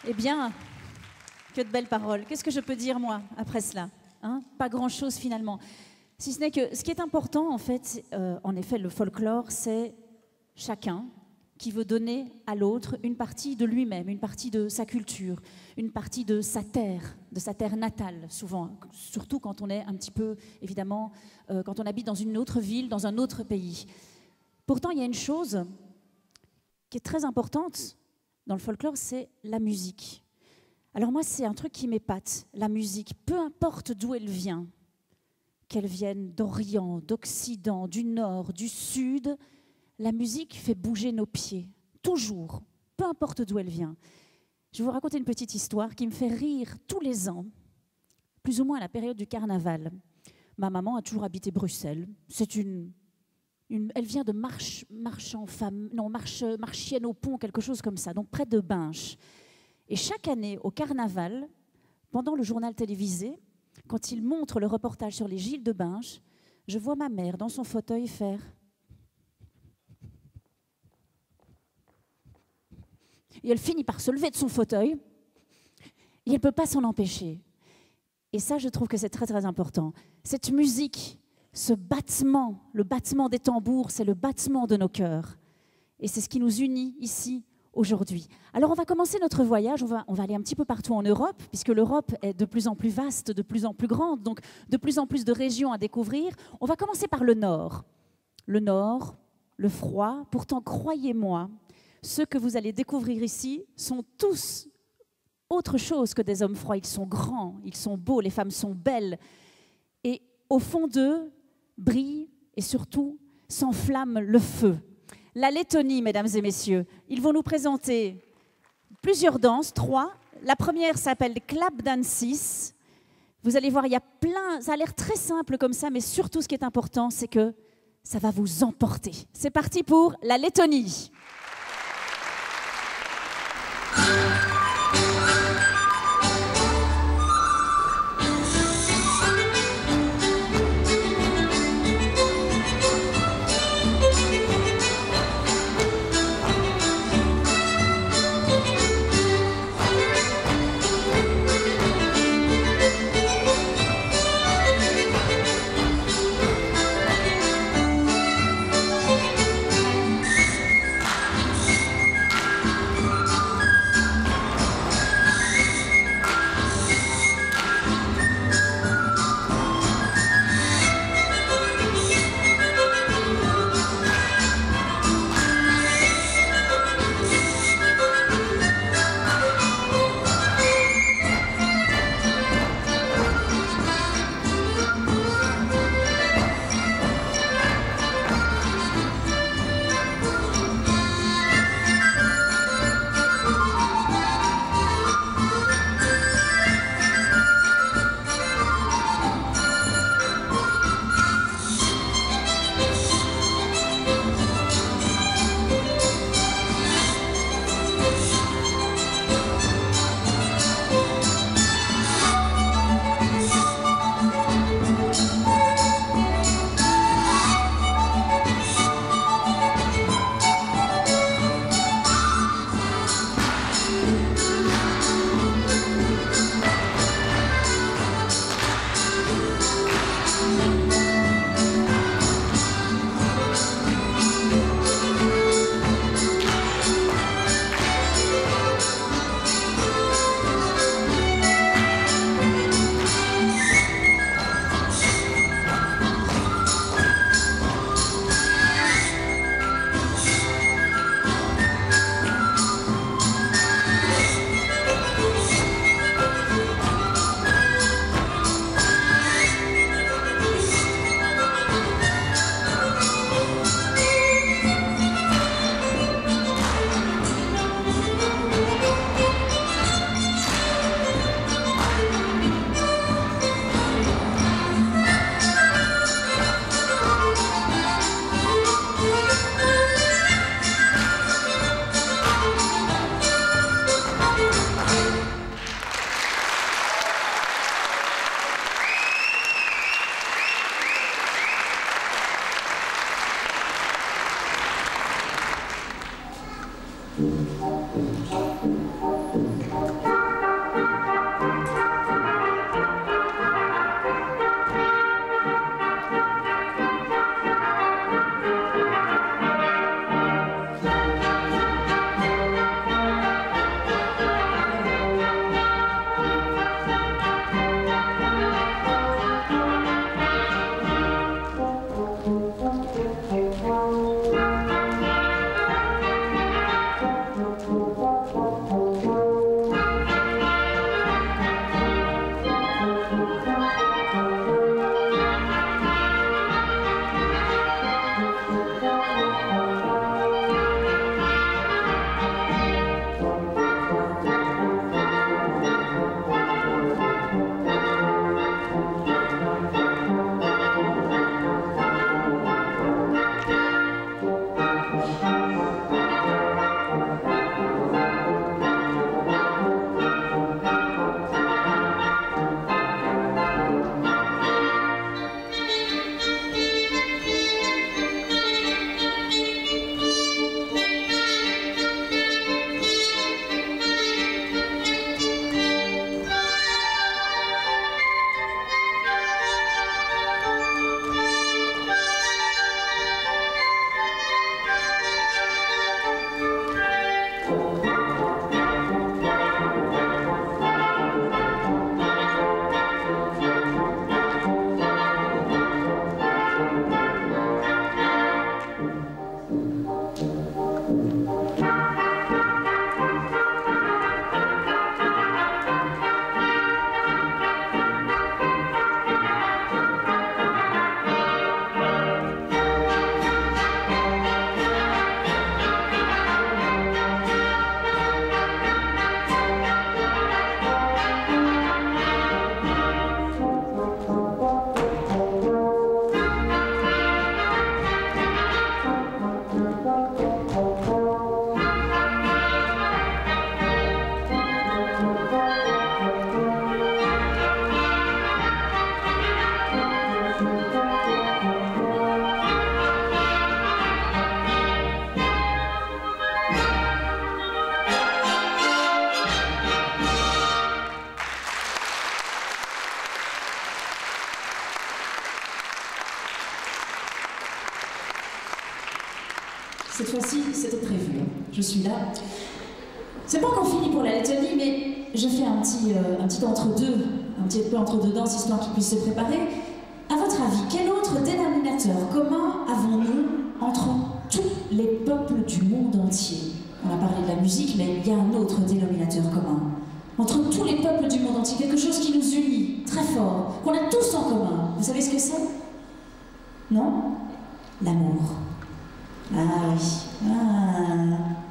Eh bien, que de belles paroles. Qu'est-ce que je peux dire, moi, après cela, hein? Pas grand-chose, finalement. Si ce n'est que ce qui est important, en fait, en effet, le folklore, c'est chacun qui veut donner à l'autre une partie de lui-même, une partie de sa culture, une partie de sa terre natale, souvent, surtout quand on est un petit peu, évidemment, quand on habite dans une autre ville, dans un autre pays. Pourtant, il y a une chose qui est très importante dans le folklore, c'est la musique. Alors moi, c'est un truc qui m'épate, la musique, peu importe d'où elle vient, qu'elle vienne d'Orient, d'Occident, du Nord, du Sud, la musique fait bouger nos pieds, toujours, peu importe d'où elle vient. Je vais vous raconter une petite histoire qui me fait rire tous les ans, plus ou moins à la période du carnaval. Ma maman a toujours habité Bruxelles. Elle vient de Marchienne au Pont, quelque chose comme ça, donc près de Binche. Et chaque année, au carnaval, pendant le journal télévisé, quand il montre le reportage sur les Gilles de Binche, je vois ma mère dans son fauteuil faire... Et elle finit par se lever de son fauteuil et elle ne peut pas s'en empêcher. Et ça, je trouve que c'est très, très important. Cette musique, ce battement, le battement des tambours, c'est le battement de nos cœurs. Et c'est ce qui nous unit ici, aujourd'hui. Alors, on va commencer notre voyage. On va aller un petit peu partout en Europe, puisque l'Europe est de plus en plus vaste, de plus en plus grande, donc de plus en plus de régions à découvrir. On va commencer par le Nord. Le Nord, le froid. Pourtant, croyez-moi, ceux que vous allez découvrir ici sont tous autre chose que des hommes froids. Ils sont grands, ils sont beaux, les femmes sont belles. Et au fond d'eux brille et surtout s'enflamme le feu. La Lettonie, mesdames et messieurs, ils vont nous présenter plusieurs danses, 3. La première s'appelle Clap Dansis. Vous allez voir, il y a plein, ça a l'air très simple comme ça, mais surtout ce qui est important, c'est que ça va vous emporter. C'est parti pour la Lettonie. je suis là. C'est pas encore fini pour la Lettonie, mais je fais un petit entre-deux, un petit peu entre-deux danses, histoire qu'ils puissent se préparer. À votre avis, quel autre dénominateur commun avons-nous entre tous les peuples du monde entier? On a parlé de la musique, mais il y a un autre dénominateur commun. Entre tous les peuples du monde entier, quelque chose qui nous unit très fort, qu'on a tous en commun. Vous savez ce que c'est? Non? L'amour. Ah oui.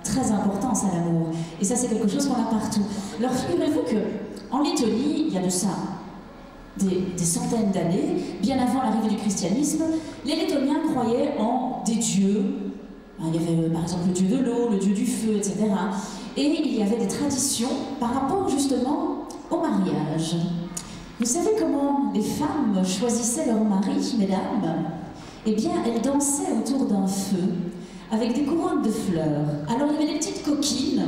Très important ça, l'amour. Et ça, c'est quelque chose qu'on a partout. Alors figurez-vous qu'en Lettonie, il y a de ça des centaines d'années, bien avant l'arrivée du christianisme, les Lettoniens croyaient en des dieux. Il y avait par exemple le dieu de l'eau, le dieu du feu, etc. Et il y avait des traditions par rapport justement au mariage. Vous savez comment les femmes choisissaient leur mari, mesdames? Eh bien, elles dansaient autour d'un feu avec des couronnes de fleurs. Alors il y avait des petites coquines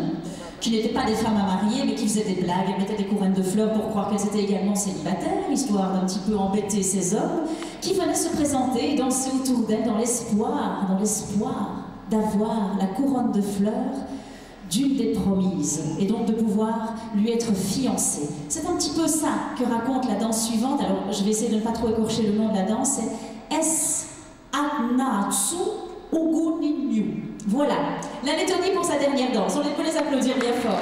qui n'étaient pas des femmes à marier, mais qui faisaient des blagues. Elles mettaient des couronnes de fleurs pour croire qu'elles étaient également célibataires, histoire d'un petit peu embêter ces hommes, qui venaient se présenter et danser autour d'elles dans l'espoir d'avoir la couronne de fleurs d'une des promises, et donc de pouvoir lui être fiancée. C'est un petit peu ça que raconte la danse suivante. Alors, je vais essayer de ne pas trop écorcher le nom de la danse, c'est Es Anatsu Uguninyu. Voilà, la Lettonie pour sa dernière danse. On peut les applaudir bien fort.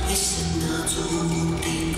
Listen now to